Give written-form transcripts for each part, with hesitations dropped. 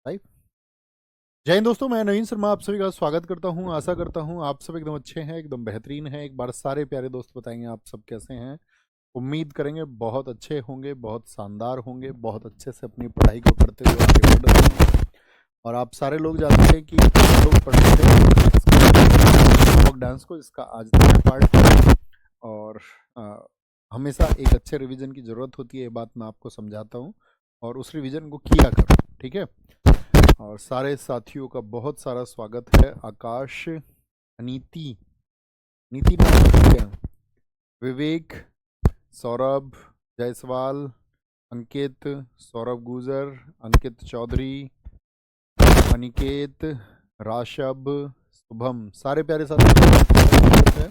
Live. जय हिंद दोस्तों, मैं नवीन शर्मा आप सभी का स्वागत करता हूं। आशा करता हूं आप सब एकदम अच्छे हैं, एकदम बेहतरीन हैं। एक बार सारे प्यारे दोस्त बताएंगे आप सब कैसे हैं। उम्मीद करेंगे बहुत अच्छे होंगे, बहुत शानदार होंगे, बहुत अच्छे से अपनी पढ़ाई को करते हुए आगे बढ़ रहे हैं। और आप सारे लोग जानते हैं कि हम लोग पढ़ते हैं फोक डांस को, जिसका आज तक पार्ट है। और हमेशा एक अच्छे रिवीजन की ज़रूरत होती है, ये बात मैं आपको समझाता हूँ। और उस रिवीजन को किया करो, ठीक है। और सारे साथियों का बहुत सारा स्वागत है। आकाश, अनीति, नीति नाम ठीक है, विवेक, सौरभ जायसवाल, अंकित, सौरभ गुजर, अंकित चौधरी, अनिकेत, राशब, शुभम, सारे प्यारे साथियों का स्वागत है।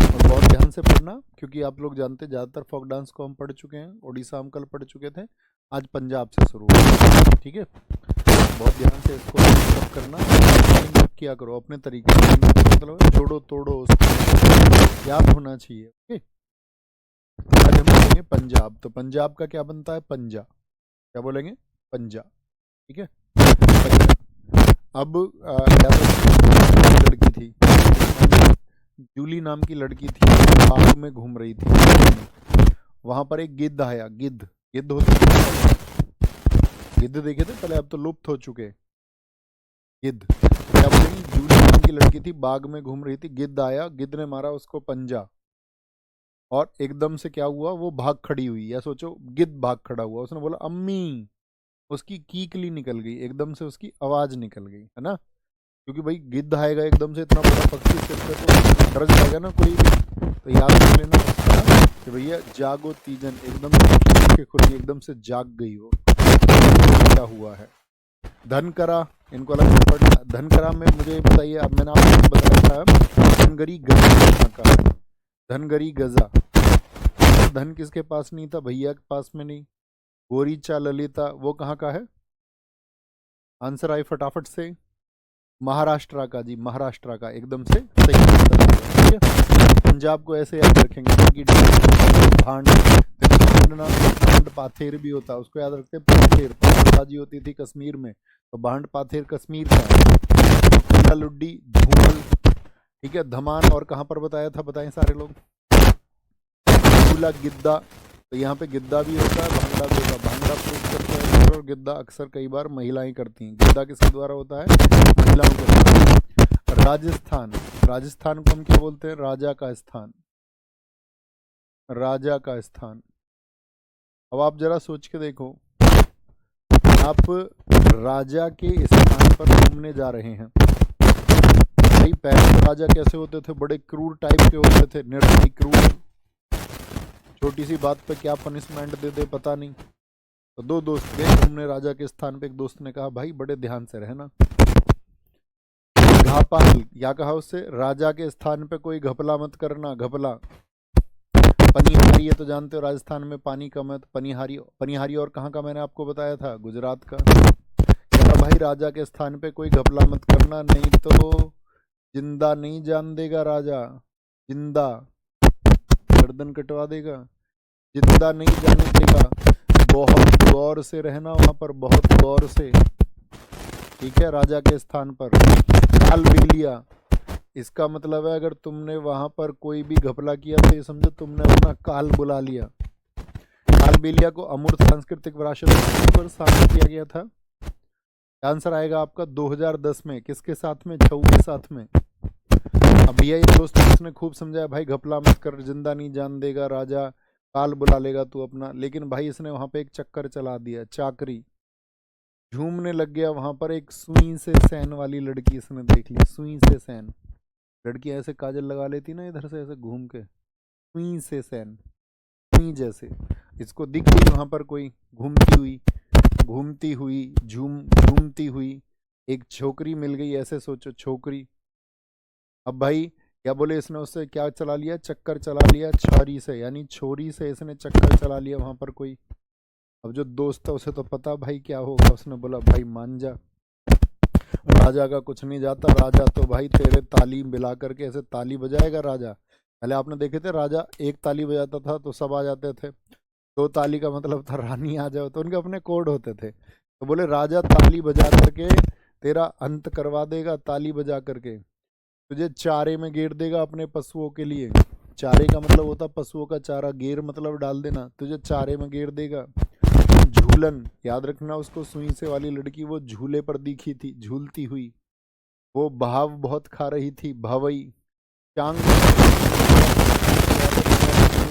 और बहुत ध्यान से पढ़ना, क्योंकि आप लोग जानते हैं ज़्यादातर फोक डांस को हम पढ़ चुके हैं। उड़ीसा हम कल पढ़ चुके थे, आज पंजाब से शुरू होगा, ठीक है। बहुत ध्यान से इसको सब करना, किया करो अपने तरीके से। मतलब जोड़ो तोड़ो, उसको याद होना चाहिए, ओके। आज हम बोलेंगे पंजाब, तो पंजाब का क्या बनता है? पंजा। क्या बोलेंगे? पंजा, ठीक है, पंजा। अब लड़की थी, जूली नाम की लड़की थी, बाग में घूम रही थी। वहां पर एक गिद्ध आया। गिद्ध, गिद्ध होते हैं, गिद्ध देखे थे पहले, अब तो लुप्त हो चुके। गिद्ध क्या बोलेंगे? जूली नाम की लड़की थी, बाग में घूम रही थी, गिद्ध आया, गिद्ध ने मारा उसको पंजा, और एकदम से क्या हुआ? वो भाग खड़ी हुई। या सोचो, गिद्ध भाग खड़ा हुआ, उसने बोला अम्मी, उसकी कीकली निकल गई, एकदम से उसकी आवाज निकल गई, है ना। क्योंकि भाई गिद्ध आएगा एकदम से, इतना बड़ा पक्षी सिर पे, तो डर जाएगा ना कोई भी। तो याद रख लेना है ना कि भैया जागो तीजन, एकदम से के खुली, एकदम से जाग गई वो। क्या हुआ है? धनकरा, इनको अलग से पढ़ना। धनकरा में मुझे बताइए, अब मैंने आपको बताया था धनगरी गजा कहाँ का है। धनगरी गजा, धन किसके पास नहीं था? भैया के पास में नहीं। गोरीचा ललिता, वो कहाँ का है? आंसर आए फटाफट से। महाराष्ट्र का जी, महाराष्ट्र का, एकदम से सही उत्तर है, ठीक है। पंजाब को ऐसे याद रखेंगे, क्योंकि भांड, भांड पाथेर भी होता है, उसको याद रखते हैं। पाथेर, पाथेरबाजी होती थी कश्मीर में, तो भांड पाथेर कश्मीर का है। लुड्डी, झूमल, ठीक है। धमान और कहाँ पर बताया था? बताएं सारे लोग। गिद्दा, तो यहाँ पे गिद्दा भी होता है, भांगड़ा भी होता है। भांगड़ा प्रूव करता है, और गिद्दा अक्सर कई बार महिलाएं करती हैं। गिद्दा किसके द्वारा होता है? महिलाओं के द्वारा। राजस्थान, राजस्थान को हम क्या बोलते हैं? राजा का स्थान, राजा का स्थान। अब आप जरा सोच के देखो, आप राजा के स्थान पर घूमने जा रहे हैं। भाई पहले तो राजा कैसे होते थे? बड़े क्रूर टाइप के होते थे, निर्दयी, क्रूर। छोटी सी बात पे क्या पनिशमेंट दे दे पता नहीं। तो दो दोस्त गए घूमने राजा के स्थान पे। एक दोस्त ने कहा भाई बड़े ध्यान से रहना। घापाल, क्या कहा उससे? राजा के स्थान पे कोई घपला मत करना, घपला। पनिहारी है तो जानते हो, राजस्थान में पानी कम है, तो पनिहारी। पनिहारी और कहाँ का मैंने आपको बताया था? गुजरात का। क्या भाई राजा के स्थान पे कोई घपला मत करना, नहीं तो जिंदा नहीं जान देगा राजा, जिंदा गर्दन कटवा देगा, जिंदा नहीं जाने देगा। बहुत गौर से रहना वहां पर, बहुत गौर से, ठीक है। राजा के स्थान पर काल बेलिया, इसका मतलब है अगर तुमने वहां पर कोई भी घपला किया तो ये समझो तुमने अपना काल बुला लिया। काल बेलिया को अमूर्त सांस्कृतिक विरासत पर शामिल किया गया था। आंसर आएगा आपका 2010 में। किसके साथ में? छऊ के साथ में। अब भैया ये दोस्त उसने खूब समझाया, भाई घपला मत कर, जिंदा नहीं जान देगा राजा, काल बुला लेगा तू अपना। लेकिन भाई इसने वहां पे एक चक्कर चला दिया, चाकरी। झूमने लग गया वहां पर। एक सुई से सैन वाली लड़की इसने देख ली। सुई से सैन, लड़की ऐसे काजल लगा लेती ना इधर से ऐसे घूम के, सुई से सैन, सुई जैसे। इसको दिख गई वहां पर कोई घूमती हुई, घूमती हुई, झूमती हुई एक छोकरी मिल गई, ऐसे सोचो, छोकरी। अब भाई क्या बोले इसने? उससे क्या चला लिया? चक्कर चला लिया छोरी से, यानी छोरी से इसने चक्कर चला लिया वहां पर कोई। अब जो दोस्त था उसे तो पता भाई क्या होगा, उसने बोला भाई मान जा, राजा का कुछ नहीं जाता। राजा तो भाई तेरे ताली मिला करके ऐसे ताली बजाएगा राजा। पहले आपने देखे थे राजा एक ताली बजाता था तो सब आ जाते थे, दो ताली का मतलब था रानी आ जाओ, तो उनके अपने कोड होते थे। तो बोले राजा ताली बजा करके तेरा अंत करवा देगा, ताली बजा करके तुझे चारे में घेर देगा अपने पशुओं के लिए। चारे का मतलब होता पशुओं का चारा, घेर मतलब डाल देना, तुझे चारे में घेर देगा। झूलन, याद रखना उसको सुई से वाली लड़की वो झूले पर दिखी थी झूलती हुई, वो भाव बहुत खा रही थी भवई। चांग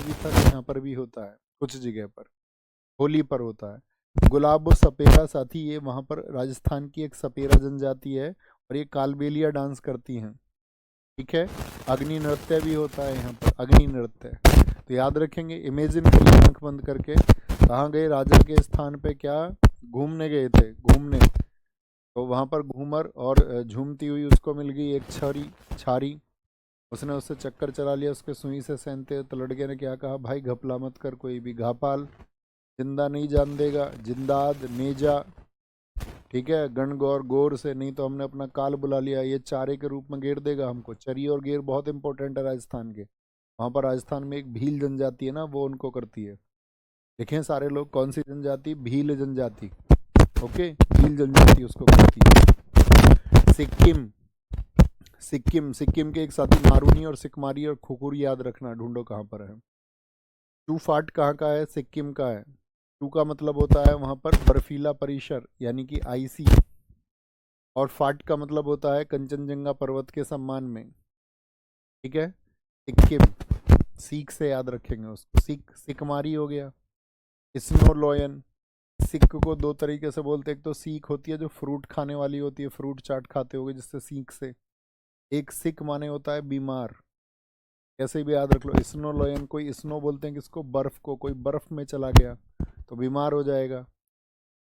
भी था, यहाँ पर भी होता है कुछ जगह पर, होली पर होता है। गुलाबो सपेरा साथी, ये वहाँ पर राजस्थान की एक सपेरा जनजाति है और ये कालबेलिया डांस करती हैं। ठीक है, अग्नि नृत्य भी होता है यहाँ पर, अग्नि नृत्य। तो याद रखेंगे, इमेजिन करिए आंख बंद करके, कहाँ गए राजा के स्थान पे, क्या घूमने गए थे, घूमने। तो वहाँ पर घूमर और झूमती हुई उसको मिल गई एक छारी, उसने उससे चक्कर चला लिया उसके सुई से सहनते। तो लड़के ने क्या कहा, भाई घपला मत कर, कोई भी घापाल जिंदा नहीं जान देगा, जिंदाद नेजा। ठीक है, गणगौर गौर से, नहीं तो हमने अपना काल बुला लिया, ये चारे के रूप में घेर देगा हमको। चरी और घेर बहुत इंपॉर्टेंट है राजस्थान के। वहाँ पर राजस्थान में एक भील जनजाति है ना, वो उनको करती है। देखें सारे लोग, कौन सी जनजाति, भील जनजाति। ओके, भील जनजाति उसको करती है। सिक्किम, सिक्किम के एक साथी मारूनी और सिकमारी और खुकुरी याद रखना, ढूंढो कहाँ पर है। चूफाट कहाँ का है, सिक्किम का है। चू का मतलब होता है वहाँ पर बर्फीला परिसर यानी कि आईसी, और फाट का मतलब होता है कंचनजंगा पर्वत के सम्मान में। ठीक है, सिक्किम, सीख से याद रखेंगे उसको, सिकमारी हो गया। स्नो लॉयन, सिक को दो तरीके से बोलते हैं, एक तो सीख होती है जो फ्रूट खाने वाली होती है, फ्रूट चाट खाते होगे जिससे सीख से। एक सिक माने होता है बीमार, कैसे भी याद रख लो। स्नो लॉयन, कोई स्नो बोलते हैं किसको, बर्फ को, कोई बर्फ में चला गया तो बीमार हो जाएगा,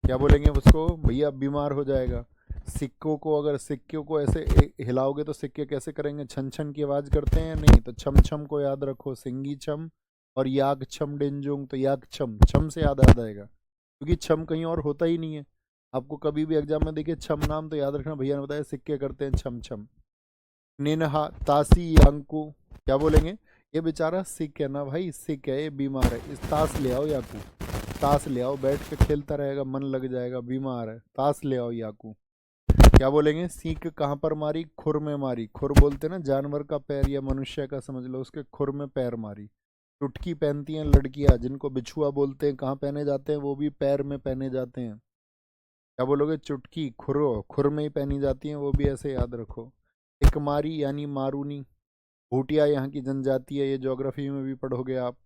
क्या बोलेंगे उसको, भैया बीमार हो जाएगा। सिक्कों को, अगर सिक्कों को ऐसे हिलाओगे तो सिक्के कैसे करेंगे, छन छन की आवाज़ करते हैं, नहीं तो छम छम को याद रखो, सिंगी छम और याग छम डेंजोंग, तो याग छम, छम से याद आ जाएगा, क्योंकि छम कहीं और होता ही नहीं है। आपको कभी भी एग्जाम में देखिए छम नाम, तो याद रखना भैया ने बताया सिक्के करते हैं छम छम। निनहा तासी यांकू, क्या बोलेंगे, ये बेचारा सिक है ना भाई, सिक है, ये बीमार है, इस ताश ले आओ याकू, ताश ले आओ, बैठ के खेलता रहेगा, मन लग जाएगा, बीमार है, ताश ले आओ याकू। क्या बोलेंगे, सीख कहाँ पर मारी, खुर में मारी। खुर बोलते ना जानवर का पैर या मनुष्य का, समझ लो उसके खुर में पैर मारी। चुटकी पहनती हैं लड़कियां, जिनको बिछुआ बोलते हैं, कहाँ पहने जाते हैं, वो भी पैर में पहने जाते हैं। क्या बोलोगे, चुटकी खुर में ही पहनी जाती हैं, वो भी ऐसे याद रखो। इकमारी यानी मारूनी, भूटिया यहाँ की जनजाति है, ये ज्योग्राफी में भी पढ़ोगे आप।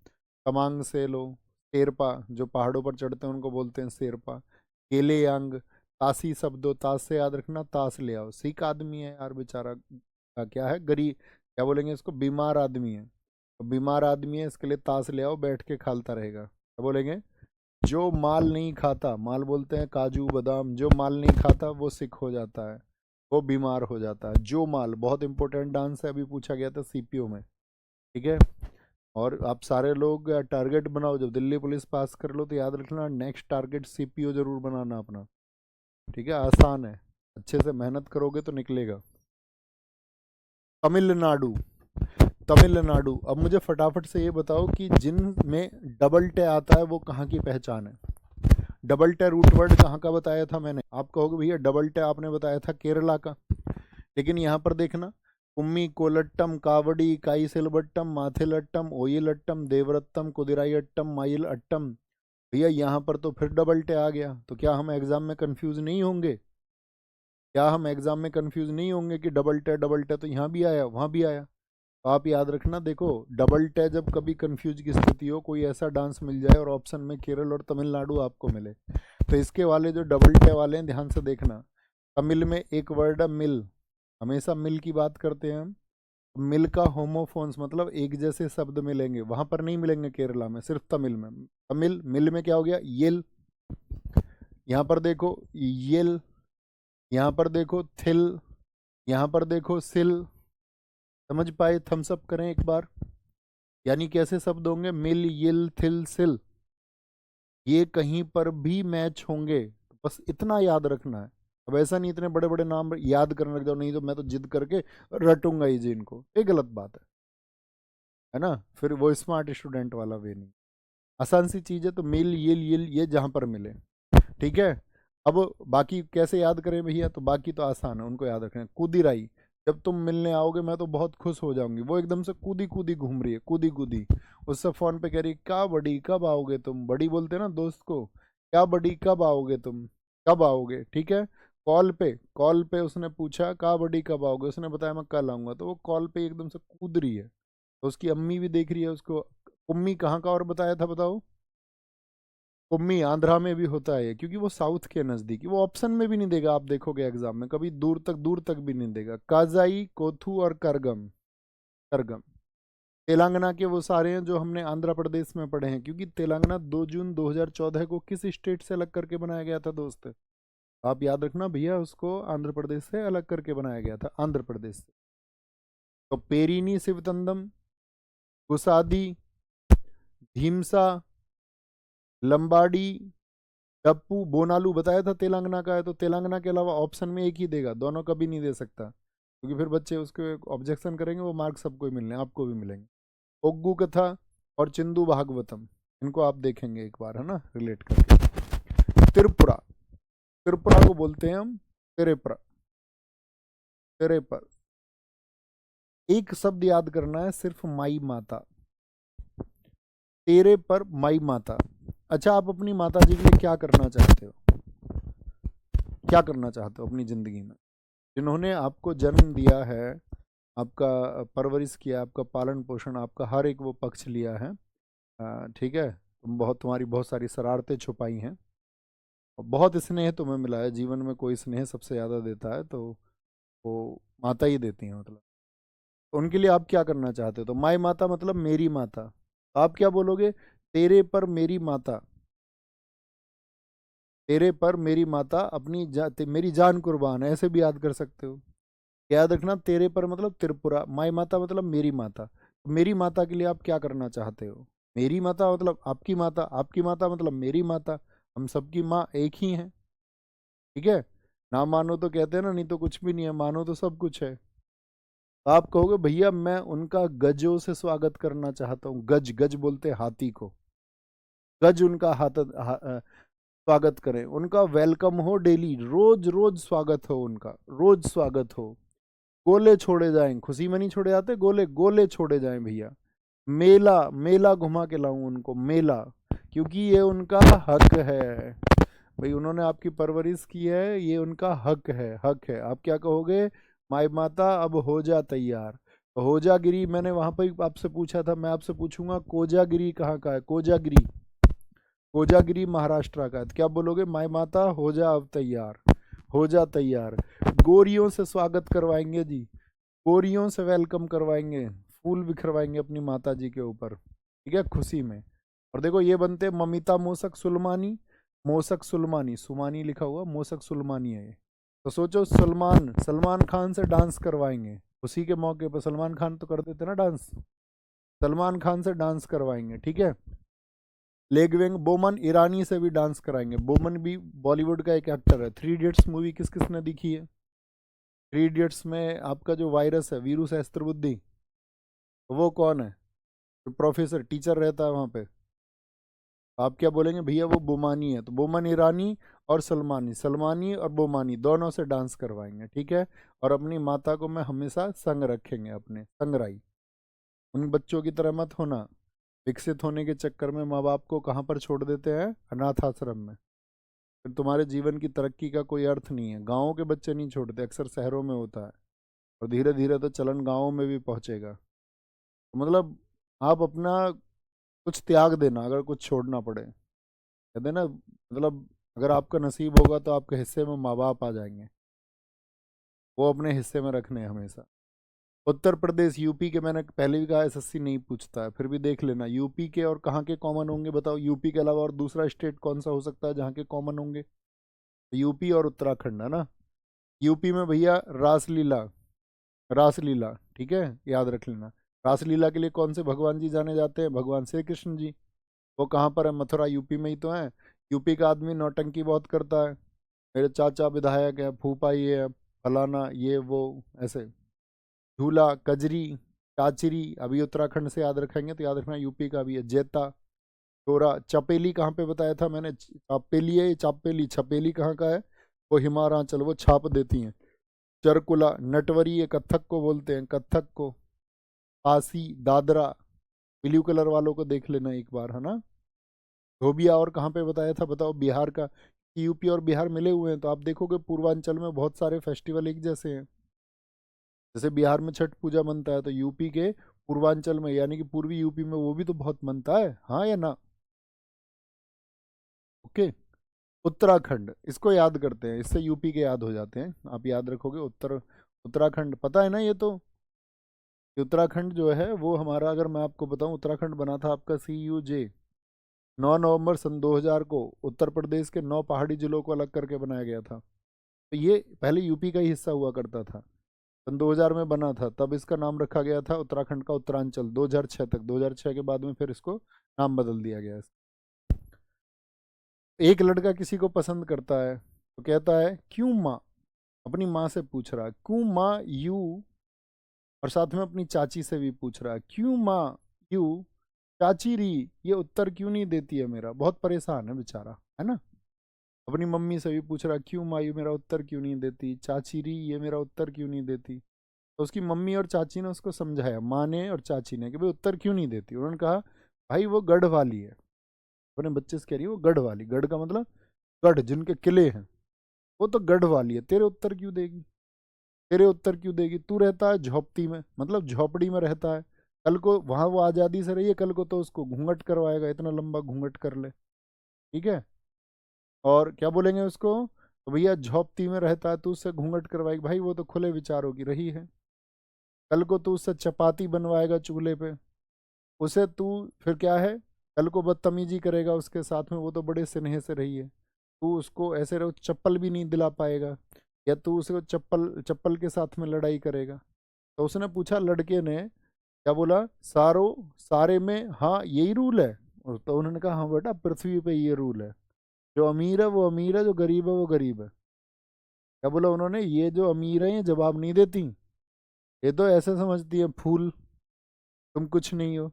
तमांग से लो, शेरपा जो पहाड़ों पर चढ़ते हैं उनको बोलते हैं शेरपा। केले यांग, तासी शब्दों, ताश से याद रखना, ताश ले आओ। सिख आदमी है यार बेचारा, क्या है, गरीब, क्या बोलेंगे इसको, बीमार आदमी है, तो बीमार आदमी है इसके लिए ताश ले आओ, बैठ के खालता रहेगा। क्या बोलेंगे, जो माल नहीं खाता, माल बोलते हैं काजू बादाम, जो माल नहीं खाता वो सिक हो जाता है, वो बीमार हो जाता है। जो माल बहुत इंपॉर्टेंट डांस है, अभी पूछा गया था सीपीओ में। ठीक है, और आप सारे लोग टारगेट बनाओ, जब दिल्ली पुलिस पास कर लो तो याद रखना नेक्स्ट टारगेट सीपीओ जरूर बनाना अपना। ठीक है, आसान है, अच्छे से मेहनत करोगे तो निकलेगा। तमिलनाडु, तमिलनाडु, अब मुझे फटाफट से ये बताओ कि जिन में डबल टे आता है वो कहाँ की पहचान है। डबल टे रूट वर्ड कहाँ का बताया था मैंने, आप कहोगे भैया डबल टे आपने बताया था केरला का, लेकिन यहाँ पर देखना, कुम्मी कोलट्टम कावड़ी काई सिलबट्टम माथिलट्टम ओयिलट्टम देवरत्तम कुदिराई अट्टम माइल अट्टम, भैया यहाँ पर तो फिर डबल टे आ गया। तो क्या हम एग्जाम में कंफ्यूज नहीं होंगे, क्या हम एग्जाम में कंफ्यूज नहीं होंगे कि डबल टे तो यहाँ भी आया वहाँ भी आया। तो आप याद रखना, देखो डबल टे जब कभी कंफ्यूज की स्थिति हो, कोई ऐसा डांस मिल जाए और ऑप्शन में केरल और तमिलनाडु आपको मिले, तो इसके वाले जो डबल टे वाले हैं ध्यान से देखना। तमिल में एक वर्ड है मिल, हमेशा मिल की बात करते हैं हम, मिल का होमोफोन्स मतलब एक जैसे शब्द मिलेंगे, वहां पर नहीं मिलेंगे केरला में, सिर्फ तमिल में। तमिल मिल में क्या हो गया, येल, यहाँ पर देखो येल, यहाँ पर देखो थिल, यहाँ पर देखो सिल, समझ पाए, थम्स अप करें एक बार। यानी कैसे शब्द होंगे, मिल येल थिल सिल, ये कहीं पर भी मैच होंगे, बस इतना याद रखना है। अब ऐसा नहीं इतने बड़े बड़े नाम याद करने लग जाओ, नहीं तो मैं तो जिद करके रटूंगा ही जी इनको, ये गलत बात है ना, फिर वो स्मार्ट स्टूडेंट वाला वे नहीं। आसान सी चीज़ है, तो मिल येल येल ये जहाँ पर मिले। ठीक है, अब बाकी कैसे याद करें भैया, तो बाकी तो आसान है, उनको याद रखना है। कूदीराई, जब तुम मिलने आओगे मैं तो बहुत खुश हो जाऊंगी। वो एकदम से कूदी कूदी घूम रही है, कूदी कूदी। उससे फोन पे कह रही क्या बड़ी कब आओगे तुम, बड़ी बोलते हैं ना दोस्त को, क्या बड़ी कब आओगे तुम, कब आओगे, ठीक है। कॉल पे उसने पूछा का बड़ी कब आओगे, उसने बताया मैं कल आऊंगा, तो वो कॉल पे एकदम से कूद रही है। तो उसकी अम्मी भी देख रही है उसको। कुम्मी कहाँ का और बताया था बताओ। कुम्मी आंध्रा में भी होता है ये, क्योंकि वो साउथ के नजदीक, वो ऑप्शन में भी नहीं देगा, आप देखोगे एग्जाम में कभी दूर तक भी नहीं देगा। काजाई, कोथू और करगम। करगम तेलंगाना के वो सारे हैं जो हमने आंध्र प्रदेश में पढ़े हैं, क्योंकि तेलंगाना 2 जून 2014 को किस स्टेट से अलग करके बनाया गया था दोस्त। आप याद रखना भैया, उसको आंध्र प्रदेश से अलग करके बनाया गया था, आंध्र प्रदेश से। तो पेरिनी शिवतंदम, कुसादी, भीमसा, लंबाडी, टप्पू, बोनालू बताया था तेलंगाना का है, तो तेलंगाना के अलावा ऑप्शन में एक ही देगा, दोनों कभी नहीं दे सकता, क्योंकि फिर बच्चे उसके ऑब्जेक्शन करेंगे, वो मार्क्स सबको ही मिलने, आपको भी मिलेंगे। ओग्गू कथा और चिंदू भागवतम, इनको आप देखेंगे एक बार, है ना, रिलेट करके। त्रिपुरा, त्रिपुरा को बोलते हैं हम त्रिपुरा, त्रिपुरा। एक शब्द याद करना है सिर्फ, माई माता, तेरे पर माई माता। अच्छा, आप अपनी माता जी के लिए क्या करना चाहते हो, क्या करना चाहते हो अपनी ज़िंदगी में, जिन्होंने आपको जन्म दिया है, आपका परवरिश किया, आपका पालन पोषण, आपका हर एक वो पक्ष लिया है, ठीक है, तुम्हारी बहुत सारी शरारतें छुपाई हैं, और बहुत स्नेह तुम्हें मिला है जीवन में। कोई स्नेह सबसे ज़्यादा देता है तो वो माता ही देती हैं, मतलब। तो उनके लिए आप क्या करना चाहते हो, तो माई माता मतलब मेरी माता, तो आप क्या बोलोगे, तेरे पर मेरी माता, तेरे पर मेरी माता मेरी जान कुर्बान है, ऐसे भी याद कर सकते हो। याद रखना, तेरे पर मतलब त्रिपुरा, माई माता मतलब मेरी माता, तो मेरी माता के लिए आप क्या करना चाहते हो। मेरी माता मतलब आपकी माता, आपकी माता मतलब मेरी माता, हम सबकी माँ एक ही हैं, ठीक है। ना मानो तो कहते हैं ना, नहीं तो कुछ भी नहीं है, मानो तो सब कुछ है। तो आप कहोगे भैया मैं उनका गजों से स्वागत करना चाहता हूँ, गज, गज बोलते हैं हाथी को, गज उनका स्वागत करें, उनका वेलकम हो डेली, रोज रोज स्वागत हो उनका, रोज स्वागत हो। गोले छोड़े जाएं, खुशी में नहीं छोड़े जाते गोले, गोले छोड़े जाएं भैया। मेला, मेला घुमा के लाऊं उनको, मेला, क्योंकि ये उनका हक है भाई, उन्होंने आपकी परवरिश की है, ये उनका हक है, हक है। आप क्या कहोगे, माई माता अब हो जा तैयार। तो होजागिरी मैंने वहां पर आपसे पूछा था, मैं आपसे पूछूंगा कोजागिरी कहाँ का है, कोजागिरी, कोजागिरी महाराष्ट्र का है, तो क्या बोलोगे, माई माता हो जा अब तैयार, हो जा तैयार। गोरियों से स्वागत करवाएंगे जी, गोरियों से वेलकम करवाएंगे, फूल बिखरवाएंगे अपनी माता जी के ऊपर, ठीक है, खुशी में। और देखो ये बनते हैं ममिता मोसक सुलमानी, मोसक सुलमानी, सुमानी लिखा हुआ, मोसक सुलमानी है ये। तो सोचो, सलमान सलमान खान से डांस करवाएंगे खुशी के मौके पर, सलमान खान तो कर देते ना डांस, सलमान खान से डांस करवाएंगे, ठीक है। लेगवेंग, बोमन ईरानी से भी डांस कराएंगे, बोमन भी बॉलीवुड का एक एक्टर है। 3 इडियट्स मूवी किस किसने दिखी है, 3 इडियट्स में आपका जो वायरस है वीरू सहस्त्रबुद्धि, वो कौन है, जो प्रोफेसर टीचर रहता है वहाँ पे, आप क्या बोलेंगे भैया, वो बोमानी है। तो बोमन ईरानी और सलमानी, सलमानी और बोमानी दोनों से डांस करवाएंगे, ठीक है। और अपनी माता को मैं हमेशा संग रखेंगे, अपने संगराई। उन बच्चों की तरह मत होना, विकसित होने के चक्कर में माँ बाप को कहाँ पर छोड़ देते हैं, अनाथ आश्रम में, फिर तुम्हारे जीवन की तरक्की का कोई अर्थ नहीं है। गाँवों के बच्चे नहीं छोड़ते, अक्सर शहरों में होता है, और धीरे धीरे तो चलन गाँवों में भी पहुँचेगा। तो मतलब आप अपना कुछ त्याग देना, अगर कुछ छोड़ना पड़े, कहते हैं ना, मतलब अगर आपका नसीब होगा तो आपके हिस्से में माँ बाप आ जाएंगे, वो अपने हिस्से में रखने हैं हमेशा। उत्तर प्रदेश, यूपी के, मैंने पहले भी कहा एसएससी नहीं पूछता है, फिर भी देख लेना, यूपी के और कहाँ के कॉमन होंगे बताओ, यूपी के अलावा और दूसरा स्टेट कौन सा हो सकता है जहाँ के कॉमन होंगे, तो यूपी और उत्तराखंड, है ना। यूपी में भैया रासलीला, रासलीला, ठीक है, याद रख लेना। रासलीला के लिए कौन से भगवान जी जाने जाते हैं, भगवान श्री कृष्ण जी। वो कहाँ पर है, मथुरा, यूपी में ही तो है। यूपी का आदमी नौटंकी बहुत करता है, मेरे चाचा विधायक है, फूफा ये है, फलाना ये वो, ऐसे। झूला, कजरी, काचरी, अभी उत्तराखंड से याद रखेंगे तो याद रखना यूपी का भी है, जेता, छोरा। चपेली कहाँ पे बताया था मैंने? चापेली है, चापेली। छपेली कहाँ का है? वो हिमाचल, वो छाप देती हैं। चरकुला, नटवरी, ये कत्थक को बोलते हैं, कत्थक को। काशी, दादरा, ब्लू कलर वालों को देख लेना एक बार, है ना। धोबिया और कहाँ पे बताया था बताओ? बिहार का। यूपी और बिहार मिले हुए हैं तो आप देखोगे पूर्वांचल में बहुत सारे फेस्टिवल एक जैसे हैं। जैसे बिहार में छठ पूजा मनता है तो यूपी के पूर्वांचल में यानी कि पूर्वी यूपी में वो भी तो बहुत मनता है, हाँ या ना? ओके। उत्तराखंड, इसको याद करते हैं, इससे यूपी के याद हो जाते हैं। आप याद रखोगे उत्तराखंड, पता है ना ये तो। कि उत्तराखंड जो है वो हमारा, अगर मैं आपको बताऊं, उत्तराखंड बना था आपका CUJ 9 नवंबर सन 2000 को। उत्तर प्रदेश के 9 पहाड़ी जिलों को अलग करके बनाया गया था। तो ये पहले यूपी का ही हिस्सा हुआ करता था। सन 2000 में बना था, तब इसका नाम रखा गया था उत्तराखंड का उत्तरांचल 2006 तक। 2006 के बाद में फिर इसको नाम बदल दिया गया। एक लड़का किसी को पसंद करता है तो कहता है क्यों माँ, अपनी माँ से पूछ रहा है क्यों माँ यू, और साथ में अपनी चाची से भी पूछ रहा है क्यों माँ यू, चाची री ये उत्तर क्यों नहीं देती है मेरा, बहुत परेशान है बेचारा, है ना। अपनी मम्मी से भी पूछ रहा है क्यों माँ यू मेरा उत्तर क्यों नहीं देती, चाची री ये मेरा उत्तर क्यों नहीं देती। तो उसकी मम्मी और चाची ने उसको समझाया, माँ ने और चाची ने, कि भाई उत्तर क्यों नहीं देती। उन्होंने कहा भाई वो गढ़ वाली है। अपने बच्चे से कह रही है वो गढ़ वाली, गढ़ का मतलब गढ़ जिनके किले हैं, वो तो गढ़ वाली है, तेरे उत्तर क्यों देगी, तेरे उत्तर क्यों देगी, तू रहता है झोपड़ी में, मतलब झोपड़ी में रहता है। कल को वहां वो आज़ादी से रही है, कल को तो उसको घूंघट करवाएगा, इतना लंबा घूंघट कर ले, ठीक है। और क्या बोलेंगे उसको, तो भैया झोपड़ी में रहता है तू उससे घूंघट करवाएगी, भाई वो तो खुले विचारों की रही है। कल को तू उससे चपाती बनवाएगा चूल्हे पे, उसे तू फिर क्या है, कल को बदतमीजी करेगा उसके साथ में, वो तो बड़े स्नेह से रही है। तू उसको ऐसे रहो चप्पल भी नहीं दिला पाएगा, या तू उसको चप्पल चप्पल के साथ में लड़ाई करेगा। तो उसने पूछा, लड़के ने क्या बोला, सारे में हाँ यही रूल है। और तो उन्होंने कहा हाँ बेटा पृथ्वी पे ये रूल है, जो अमीर है वो अमीर है, जो गरीब है वो गरीब है। क्या बोला उन्होंने, ये जो अमीर है ये जवाब नहीं देती, ये तो ऐसे समझती है फूल, तुम कुछ नहीं हो।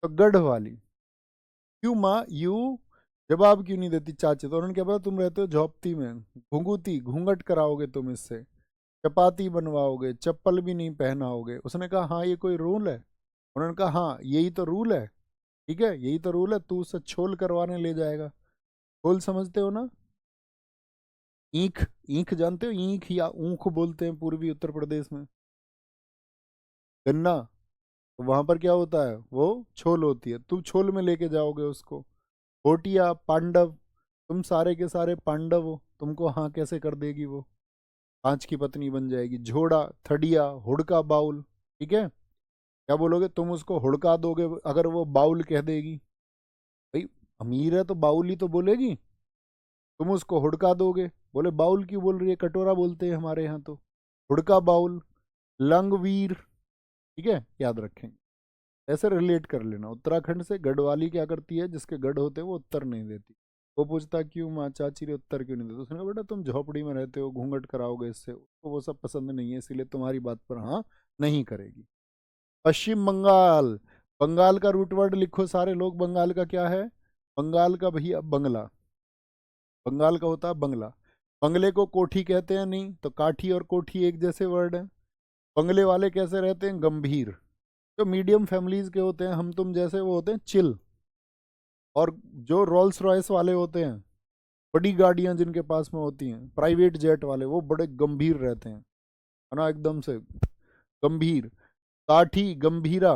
तो गढ़ वाली, क्यों माँ यू जवाब क्यों नहीं देती चाची। तो उन्होंने क्या बोला, तुम रहते हो झोपती में, घुंघूती घूंघट कराओगे तुम इससे, चपाती बनवाओगे, चप्पल भी नहीं पहनाओगे। उसने कहा हाँ ये कोई रूल है। उन्होंने कहा हाँ यही तो रूल है, ठीक है यही तो रूल है, तू उससे छोल करवाने ले जाएगा। छोल समझते हो ना? ईख, ईख जानते हो, ईख या ऊख बोलते हैं पूर्वी उत्तर प्रदेश में, गन्ना। तो वहां पर क्या होता है, वो छोल होती है, तुम छोल में लेके जाओगे उसको। होटिया, पांडव, तुम सारे के सारे पांडव हो, तुमको हाँ कैसे कर देगी वो, पांच की पत्नी बन जाएगी। झोड़ा, थड़िया, हुड़का, बाउल, ठीक है। क्या बोलोगे, तुम उसको हुड़का दोगे अगर वो बाउल कह देगी, भाई अमीर है तो बाउल ही तो बोलेगी, तुम उसको हुड़का दोगे, बोले बाउल क्यों बोल रही है, कटोरा बोलते हैं हमारे यहाँ तो। हुड़का बाउल, लंगवीर, ठीक है, याद रखेंगे। ऐसे रिलेट कर लेना। उत्तराखंड से गढ़वाली क्या करती है, जिसके गढ़ होते हैं वो उत्तर नहीं देती। वो पूछता क्यों माँ चाची रे उत्तर क्यों नहीं देती। उसने कहा बेटा तुम झोपड़ी में रहते हो, घूंघट कराओगे इससे, उसको वो सब पसंद नहीं है, इसीलिए तुम्हारी बात पर हाँ नहीं करेगी। पश्चिम बंगाल, बंगाल का रूट वर्ड लिखो सारे लोग। बंगाल का क्या है, बंगाल का भैया बंगला, बंगाल का होता है बंगला। बंगले को कोठी कहते हैं नहीं, तो काठी और कोठी एक जैसे वर्ड है। बंगले वाले कैसे रहते हैं, गंभीर। जो मीडियम फैमिलीज के होते हैं, हम तुम जैसे, वो होते हैं चिल। और जो रोल्स रॉयस वाले होते हैं, बड़ी गाड़ियां जिनके पास में होती हैं, प्राइवेट जेट वाले, वो बड़े गंभीर रहते हैं, है ना, एकदम से गंभीर। काठी, गंभीरा,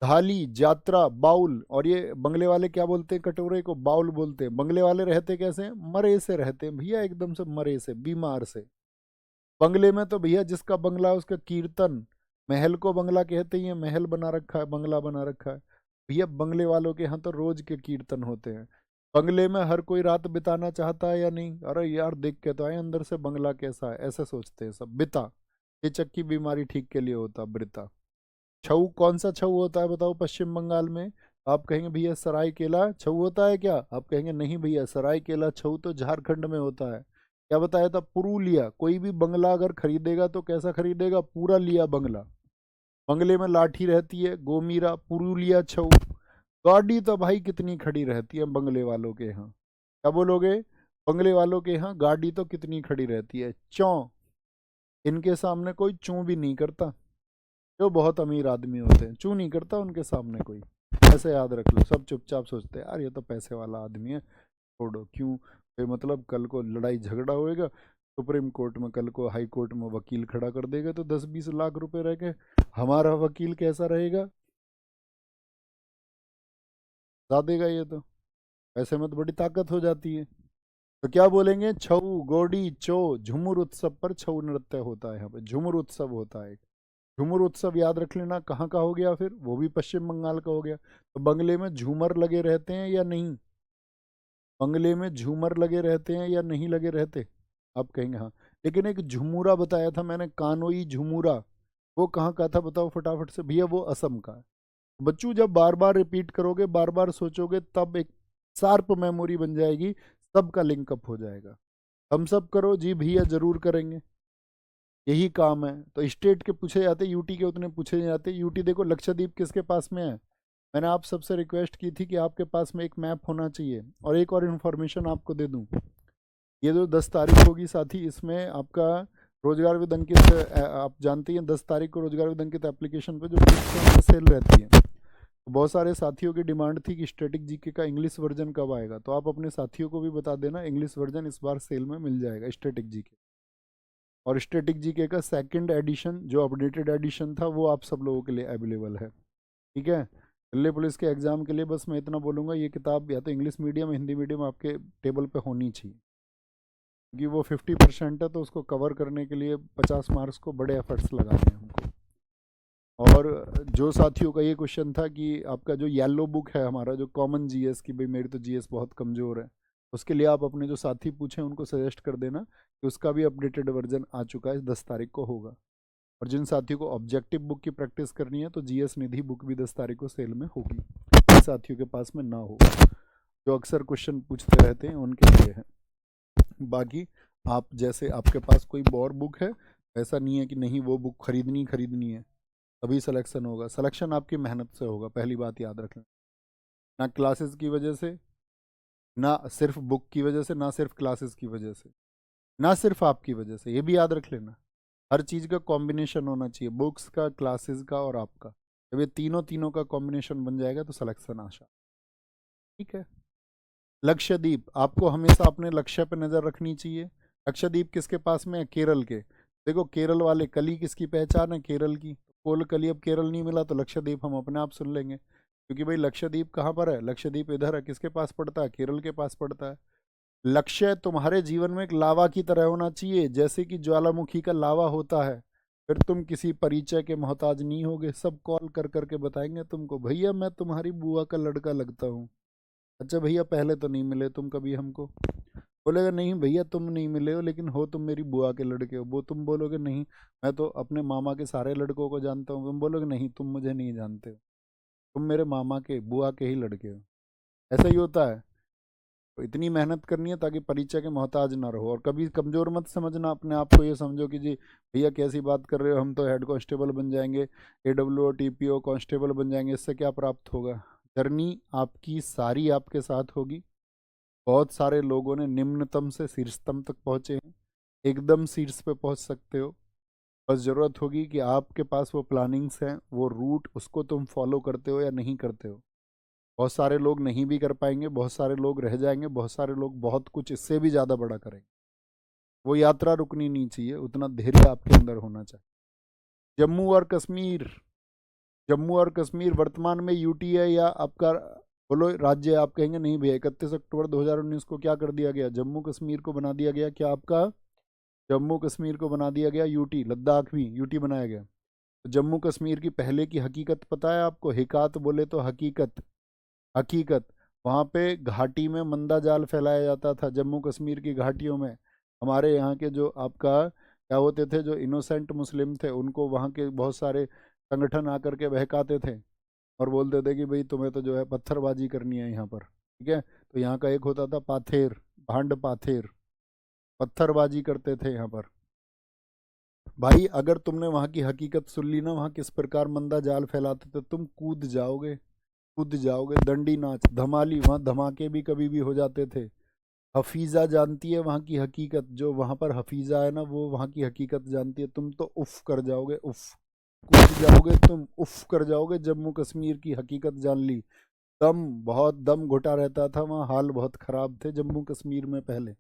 थाली, यात्रा, बाउल। और ये बंगले वाले क्या बोलते हैं, कटोरे को बाउल बोलते हैं। बंगले वाले रहते कैसे हैं, मरे से रहते हैं भैया, एकदम से मरे से, बीमार से। बंगले में तो भैया जिसका बंगला है उसका कीर्तन, महल को बंगला कहते ही है, महल बना रखा है, बंगला बना रखा है। भैया बंगले वालों के यहाँ तो रोज के कीर्तन होते हैं। बंगले में हर कोई रात बिताना चाहता है या नहीं, अरे यार देख के तो आए अंदर से बंगला कैसा है, ऐसे सोचते हैं सब। बिता, ये चक्की बीमारी ठीक के लिए होता, बिता। छऊ, कौन सा छऊ होता है बताओ पश्चिम बंगाल में। आप कहेंगे भैया सराय केला छऊ होता है क्या, आप कहेंगे नहीं भैया सराय केला छऊ तो झारखंड में होता है। क्या बताया था, पुरुलिया। कोई भी बंगला अगर खरीदेगा तो कैसा खरीदेगा, पूरा लिया बंगला। बंगले में लाठी रहती है, गोमीरा, पुरुलिया छऊ। गाड़ी तो भाई कितनी खड़ी रहती है बंगले वालों के यहाँ। क्या बोलोगे? बंगले वालों के यहाँ गाड़ी तो कितनी खड़ी रहती है, चौं। इनके सामने कोई चूं भी नहीं करता। जो बहुत अमीर आदमी होते हैं, चूं नहीं करता उनके सामने कोई। ऐसे याद रख लो, सब चुपचाप सोचते हैं यार ये तो पैसे वाला आदमी है, छोड़ो। क्यों? मतलब कल को लड़ाई झगड़ा होएगा, सुप्रीम कोर्ट में, कल को हाई कोर्ट में वकील खड़ा कर देगा तो 10-20 लाख रुपए रह गए। हमारा वकील कैसा रहेगा? बता देगा ये तो। ऐसे में तो बड़ी ताकत हो जाती है। तो क्या बोलेंगे? छऊ गोडी चो झुमुर उत्सव पर छऊ नृत्य होता है, यहाँ पे झुमुर उत्सव होता है। झूमर उत्सव याद रख लेना, कहाँ का हो गया फिर? वो भी पश्चिम बंगाल का हो गया। तो बंगले में झूमर लगे रहते हैं या नहीं? बंगले में झूमर लगे रहते हैं या नहीं लगे रहते? आप कहेंगे हाँ। लेकिन एक झुमुरा बताया था मैंने, कानोई झुमुरा, वो कहाँ का था बताओ फटाफट से। भैया वो असम का है। बच्चों जब बार बार रिपीट करोगे, बार बार सोचोगे, तब एक शार्प मेमोरी बन जाएगी, सबका लिंकअप हो जाएगा। हम सब करो जी भैया, जरूर करेंगे, यही काम है। तो स्टेट के पूछे जाते, यूटी के उतने पूछे नहीं जाते। यूटी देखो, लक्षद्वीप किसके पास में है? मैंने आप सबसे रिक्वेस्ट की थी कि आपके पास में एक मैप होना चाहिए। और एक और इन्फॉर्मेशन आपको दे दूं, ये जो 10 तारीख होगी साथी, इसमें आपका रोजगार विद अंकित, आप जानती हैं 10 तारीख को रोजगार विद अंकित एप्लीकेशन पे जो सेल रहती है। तो बहुत सारे साथियों की डिमांड थी कि स्टैटिक जीके का इंग्लिश वर्जन कब आएगा, तो आप अपने साथियों को भी बता देना, इंग्लिश वर्जन इस बार सेल में मिल जाएगा स्टैटिक जीके। और स्टैटिक जीके का सेकंड एडिशन, जो अपडेटेड एडिशन था, वो आप सब लोगों के लिए अवेलेबल है। ठीक है। दिल्ली पुलिस के एग्जाम के लिए बस मैं इतना बोलूँगा, ये किताब या तो इंग्लिश मीडियम हिंदी मीडियम आपके टेबल पे होनी चाहिए, क्योंकि वो 50% है, तो उसको कवर करने के लिए 50 मार्क्स को बड़े एफर्ट्स लगाने हैं हमको। और जो साथियों का ये क्वेश्चन था कि आपका जो येलो बुक है हमारा, जो कॉमन जीएस की, भाई मेरी तो जीएस बहुत कमज़ोर है, उसके लिए आप अपने जो साथी पूछें उनको सजेस्ट कर देना कि उसका भी अपडेटेड वर्जन आ चुका है, 10 तारीख को होगा। और जिन साथियों को ऑब्जेक्टिव बुक की प्रैक्टिस करनी है, तो जीएस निधि बुक भी 10 तारीख को सेल में होगी। जिन साथियों के पास में ना हो, जो अक्सर क्वेश्चन पूछते रहते हैं, उनके लिए है। बाकी आप जैसे, आपके पास कोई और बुक है, ऐसा नहीं है कि नहीं वो बुक खरीदनी है, तभी सिलेक्शन होगा। सिलेक्शन आपकी मेहनत से होगा, पहली बात याद रखना। ना क्लासेस की वजह से, ना सिर्फ बुक की वजह से, ना सिर्फ क्लासेस की वजह से, ना सिर्फ आपकी वजह से, ये भी याद रख लेना। हर चीज़ का कॉम्बिनेशन होना चाहिए, बुक्स का, क्लासेस का और आपका। जब ये तीनों तीनों का कॉम्बिनेशन बन जाएगा तो सिलेक्शन आशा। ठीक है। लक्षद्वीप, आपको हमेशा अपने लक्ष्य पे नज़र रखनी चाहिए। लक्षद्वीप किसके पास में है? केरल के। देखो केरल वाले, कली किसकी पहचान है? केरल की। कोल कली, अब केरल नहीं मिला तो लक्षद्वीप हम अपने आप सुन लेंगे, क्योंकि भाई लक्षद्वीप कहाँ पर है? लक्षद्वीप इधर है, किसके पास पड़ता है? केरल के पास पड़ता है। लक्ष्य तुम्हारे जीवन में एक लावा की तरह होना चाहिए, जैसे कि ज्वालामुखी का लावा होता है। फिर तुम किसी परिचय के मोहताज नहीं होगे, सब कॉल कर करके बताएंगे तुमको, भैया मैं तुम्हारी बुआ का लड़का लगता हूँ। अच्छा भैया पहले तो नहीं मिले तुम कभी हमको? बोलेगा नहीं भैया तुम नहीं मिले हो, लेकिन हो तुम मेरी बुआ के लड़के हो। वो तुम बोलोगे नहीं मैं तो अपने मामा के सारे लड़कों को जानता हूँ। तुम बोलोगे नहीं तुम मुझे नहीं जानते हो, तुम मेरे मामा के, बुआ के ही लड़के हो। ऐसा ही होता है। तो इतनी मेहनत करनी है ताकि परिचय के मोहताज ना रहो। और कभी कमज़ोर मत समझना अपने आप को, ये समझो कि जी भैया कैसी बात कर रहे हो, हम तो हेड कांस्टेबल बन जाएंगे, एडब्ल्यू टीपीओ कांस्टेबल बन जाएंगे, इससे क्या प्राप्त होगा? जर्नी आपकी सारी आपके साथ होगी। बहुत सारे लोगों ने निम्नतम से शीर्षतम तक पहुँचे हैं, एकदम शीर्ष पे पहुँच सकते हो। बस ज़रूरत होगी कि आपके पास वो प्लानिंग्स हैं, वो रूट, उसको तुम फॉलो करते हो या नहीं करते हो। बहुत सारे लोग नहीं भी कर पाएंगे, बहुत सारे लोग रह जाएंगे, बहुत सारे लोग बहुत कुछ इससे भी ज़्यादा बड़ा करेंगे। वो यात्रा रुकनी नहीं चाहिए, उतना धैर्य आपके अंदर होना चाहिए। जम्मू और कश्मीर, जम्मू और कश्मीर वर्तमान में यूटी है या आपका बोलो राज्य है? आप कहेंगे नहीं भैया 31 अक्टूबर 2019 को क्या कर दिया गया? जम्मू कश्मीर को बना दिया गया क्या आपका? जम्मू कश्मीर को बना दिया गया यूटी। लद्दाख भी यूटी बनाया गया। तो जम्मू कश्मीर की पहले की हकीकत पता है आपको? हिकात बोले तो हकीकत, हकीकत। वहाँ पे घाटी में मंदा जाल फैलाया जाता था, जम्मू कश्मीर की घाटियों में। हमारे यहाँ के जो आपका क्या होते थे, जो इनोसेंट मुस्लिम थे, उनको वहाँ के बहुत सारे संगठन आकर के बहकाते थे और बोलते थे कि भाई तुम्हें तो जो है पत्थरबाजी करनी है यहाँ पर। ठीक है। तो यहाँ का एक होता था पाथेर, भांड पाथेर, पत्थरबाजी करते थे यहाँ पर। भाई अगर तुमने वहाँ की हकीकत सुन ली ना, वहाँ किस प्रकार मंदा जाल फैलाते थे, तुम कूद जाओगे, कूद जाओगे। दंडी नाच, धमाली, वहाँ धमाके भी कभी भी हो जाते थे। हफीज़ा जानती है वहाँ की हकीकत, जो वहाँ पर हफीज़ा है ना वो वहाँ की हकीकत जानती है। तुम तो उफ कर जाओगे, उफ कूद जाओगे तुम, उफ कर जाओगे। जम्मू कश्मीर की हकीकत जान ली। दम, बहुत दम घुटा रहता था वहाँ, हाल बहुत ख़राब थे जम्मू कश्मीर में। पहले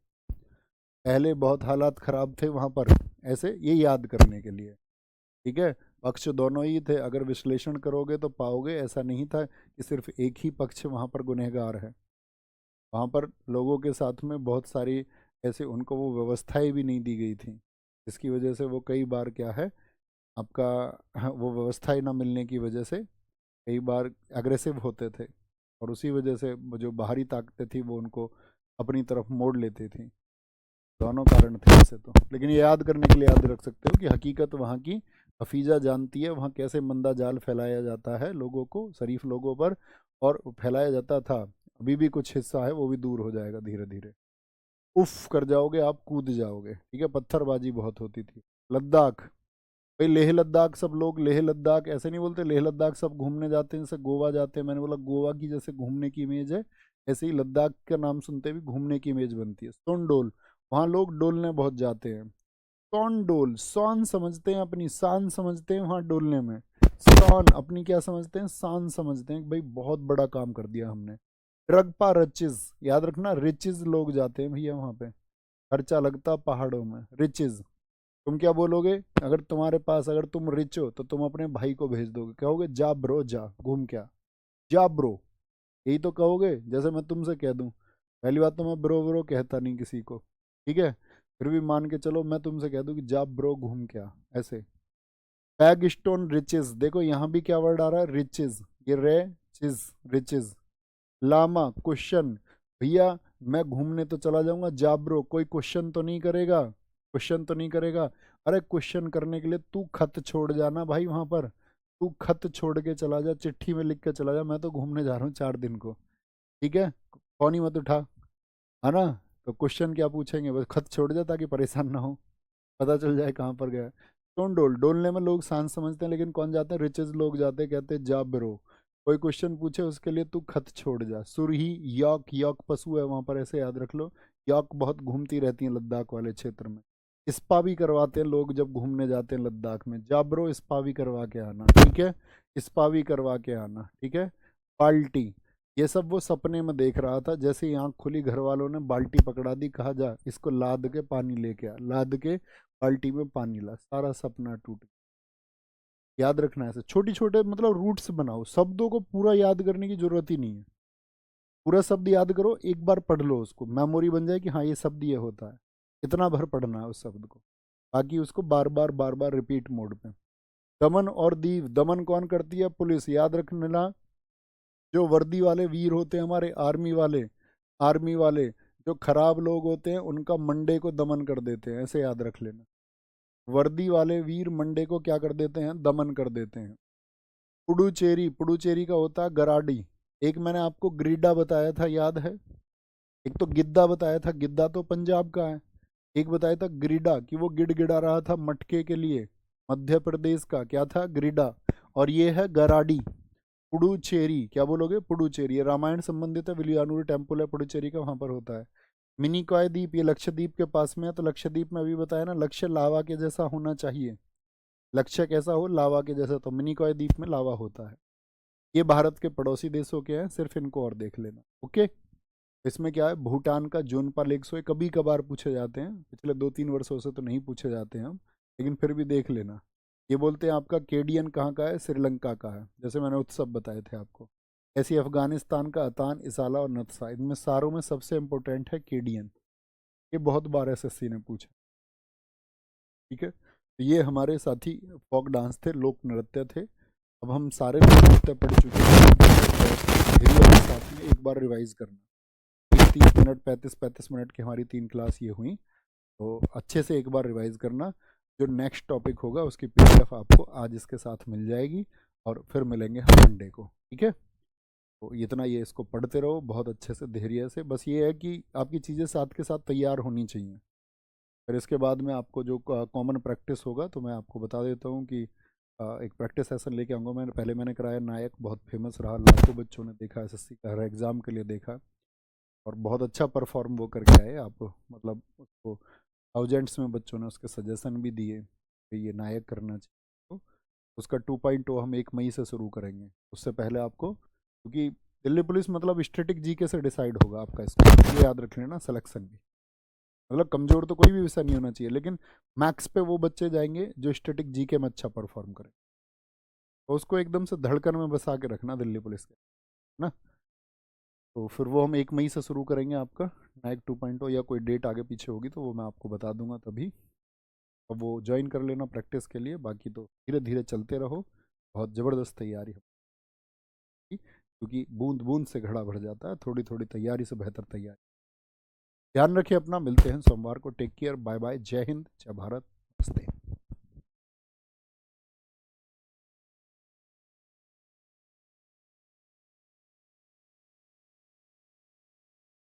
पहले बहुत हालात ख़राब थे वहाँ पर। ऐसे ये याद करने के लिए, ठीक है। पक्ष दोनों ही थे, अगर विश्लेषण करोगे तो पाओगे ऐसा नहीं था कि सिर्फ एक ही पक्ष वहाँ पर गुनहगार है। वहाँ पर लोगों के साथ में बहुत सारी ऐसे उनको वो व्यवस्थाएं भी नहीं दी गई थी, जिसकी वजह से वो कई बार क्या है आपका वो व्यवस्थाएं ना मिलने की वजह से कई बार एग्रेसिव होते थे, और उसी वजह से वो जो बाहरी ताकतें थी वो उनको अपनी तरफ मोड़ लेती थी। दोनों कारण थे वैसे तो, लेकिन ये याद करने के लिए याद रख सकते हो कि हकीकत वहाँ की हफीजा जानती है, वहाँ कैसे मंदा जाल फैलाया जाता है लोगों को, शरीफ लोगों पर, और फैलाया जाता था। अभी भी कुछ हिस्सा है वो भी दूर हो जाएगा धीरे धीरे। उफ कर जाओगे आप, कूद जाओगे, ठीक है। पत्थरबाजी बहुत होती थी। लद्दाख, भाई लेह लद्दाख, सब लोग लेह लद्दाख ऐसे नहीं बोलते, लेह लद्दाख सब घूमने जाते हैं, जैसे गोवा जाते हैं। मैंने बोला गोवा की जैसे घूमने की इमेज है, ऐसे ही लद्दाख का नाम सुनते भी घूमने की इमेज बनती है। सोनडोल, वहाँ लोग डोलने बहुत जाते हैं। सोनडोल, सौन समझते हैं अपनी, शान समझते हैं वहाँ डोलने में। सौन अपनी क्या समझते हैं, शान समझते हैं, भाई बहुत बड़ा काम कर दिया हमने। रगपा रचिज, याद रखना, रिचिज लोग जाते हैं भैया वहाँ पे, खर्चा लगता पहाड़ों में। रिचिज, तुम क्या बोलोगे अगर तुम्हारे पास, अगर तुम रिच हो तो तुम अपने भाई को भेज दोगे, कहोगे जा ब्रो जा घूम क्या, जा ब्रो, यही तो कहोगे। जैसे मैं तुमसे कह दूं, पहली बात तो मैं ब्रो ब्रो कहता नहीं किसी को, ठीक है, फिर भी मान के चलो मैं तुमसे कह दूं कि जा ब्रो घूम क्या, ऐसे। पैग स्टोन रिचेज, देखो यहाँ भी क्या वर्ड आ रहा है, रिचेज, ये रे चिज, रिचेज। लामा, क्वेश्चन, भैया मैं घूमने तो चला जाऊंगा, जा ब्रो, कोई क्वेश्चन तो नहीं करेगा, क्वेश्चन तो नहीं करेगा। अरे क्वेश्चन करने के लिए तू खत छोड़ जाना भाई, वहां पर तू खत छोड़ के चला जा, चिट्ठी में लिख के चला जा, मैं तो घूमने जा रहा हूँ 4 दिन को, ठीक है, फोन ही मत उठा, है ना। तो क्वेश्चन क्या पूछेंगे, बस खत छोड़ जा ताकि परेशान ना हो, पता चल जाए कहाँ पर गया। कौन डोल, डोलने में लोग सांस समझते हैं, लेकिन कौन जाते हैं, रिचेज लोग जाते हैं, कहते हैं जा ब्रो, कोई क्वेश्चन पूछे उसके लिए तू खत छोड़ जा। सुरही, यॉक, यॉक पशु है वहां पर, ऐसे याद रख लो। यॉक बहुत घूमती रहती हैं लद्दाख वाले क्षेत्र में। स्पा भी करवाते हैं लोग जब घूमने जाते हैं लद्दाख में, जा ब्रो स्पा भी करवा के आना, ठीक है, स्पा भी करवा के आना, ठीक है। बाल्टी, ये सब वो सपने में देख रहा था, जैसे ही आंख खुली घर वालों ने बाल्टी पकड़ा दी, कहा जा इसको लाद के पानी लेके आ, लाद के बाल्टी में पानी ला, सारा सपना टूट। याद रखना है ऐसे छोटी छोटे मतलब रूट्स बनाओ, शब्दों को पूरा याद करने की जरूरत ही नहीं है। पूरा शब्द याद करो, एक बार पढ़ लो उसको, मेमोरी बन जाए कि हाँ ये शब्द ये होता है, इतना भर पढ़ना है उस शब्द को, बाकी उसको बार बार रिपीट मोड पे। दमन और दीव, दमन कौन करती है, पुलिस, याद रखना। जो वर्दी वाले वीर होते हैं हमारे आर्मी वाले, आर्मी वाले जो खराब लोग होते हैं उनका मंडे को दमन कर देते हैं, ऐसे याद रख लेना। वर्दी वाले वीर मंडे को क्या कर देते हैं, दमन कर देते हैं। पुडुचेरी, पुडुचेरी का होता है गराडी। एक मैंने आपको ग्रीडा बताया था, याद है। एक तो गिद्दा बताया था, गिद्दा तो पंजाब का है। एक बताया था ग्रीडा कि वो गिड़गिड़ा रहा था मटके के लिए, मध्य प्रदेश का क्या था, ग्रीडा। और ये है गराडी। पुडुचेरी, क्या बोलोगे, पुडुचेरी, ये रामायण संबंधित है, विलियानूर टेम्पल है पुडुचेरी का, वहां पर होता है। मिनिकॉय द्वीप, ये लक्षद्वीप के पास में है, तो लक्षद्वीप में अभी बताया ना, लक्ष्य लावा के जैसा होना चाहिए, लक्ष्य कैसा हो, लावा के जैसा, तो मिनिकॉय द्वीप में लावा होता है। ये भारत के पड़ोसी देशों के हैं, सिर्फ इनको और देख लेना, ओके। इसमें क्या है, भूटान का जोनपा लेक सो, कभी कभार पूछे जाते हैं, पिछले 2-3 वर्षों से तो नहीं पूछे जाते हैं हम, लेकिन फिर भी देख लेना। ये बोलते हैं आपका केडियन कहाँ का है, श्रीलंका का है, जैसे मैंने उत्सव बताए थे आपको। ऐसी अफगानिस्तान का अतान, इसाला और नत्सा, इनमें सारों में सबसे इंपॉर्टेंट है केडियन। ये बहुत बार एसएससी ने पूछा, ठीक है। तो ये हमारे साथी फोक डांस थे, लोक नृत्य थे। अब हम सारे लोक नृत्य पढ़ चुके हैं, धीरे के साथ में एक बार रिवाइज करना। 30 मिनट 35 मिनट की हमारी 3 क्लास ये हुई, तो अच्छे से एक बार रिवाइज करना। जो नेक्स्ट टॉपिक होगा उसकी पीडीएफ आपको आज इसके साथ मिल जाएगी, और फिर मिलेंगे हम मंडे को, ठीक है। तो इतना ये इसको पढ़ते रहो बहुत अच्छे से, धैर्य से, बस ये है कि आपकी चीज़ें साथ के साथ तैयार होनी चाहिए। फिर इसके बाद में आपको जो कॉमन प्रैक्टिस होगा, तो मैं आपको बता देता हूँ कि एक प्रैक्टिस सेशन लेके आऊँगा। मैंने कराया नायक, बहुत फेमस रहा, लाखों बच्चों ने देखा, एसएससी का हर एग्ज़ाम के लिए देखा और बहुत अच्छा परफॉर्म वो करके आए। आप मतलब उसको थाउजेंड्स में बच्चों ने उसके सजेशन भी दिए कि ये नायक करना चाहिए। तो उसका 2.0 हम 1 मई से शुरू करेंगे। उससे पहले आपको, क्योंकि दिल्ली पुलिस मतलब स्टैटिक जीके से डिसाइड होगा आपका स्कोर, ये याद रख लेना। सिलेक्शन भी मतलब कमज़ोर तो कोई भी विषय नहीं होना चाहिए, लेकिन मैक्स पे वो बच्चे जाएंगे जो स्टैटिक जीके में अच्छा परफॉर्म करें। तो उसको एकदम से धड़कन में बसा के रखना दिल्ली पुलिस के ना। तो फिर वो हम 1 मई से शुरू करेंगे आपका नायक 2.0, या कोई डेट आगे पीछे होगी तो वो मैं आपको बता दूंगा तभी। अब वो ज्वाइन कर लेना प्रैक्टिस के लिए, बाकी तो धीरे धीरे चलते रहो। बहुत ज़बरदस्त तैयारी है, क्योंकि बूंद बूंद से घड़ा भर जाता है, थोड़ी थोड़ी तैयारी से बेहतर तैयारी। ध्यान रखिए अपना, मिलते हैं सोमवार को। टेक केयर, बाय बाय, जय हिंद, जय भारत, नमस्ते।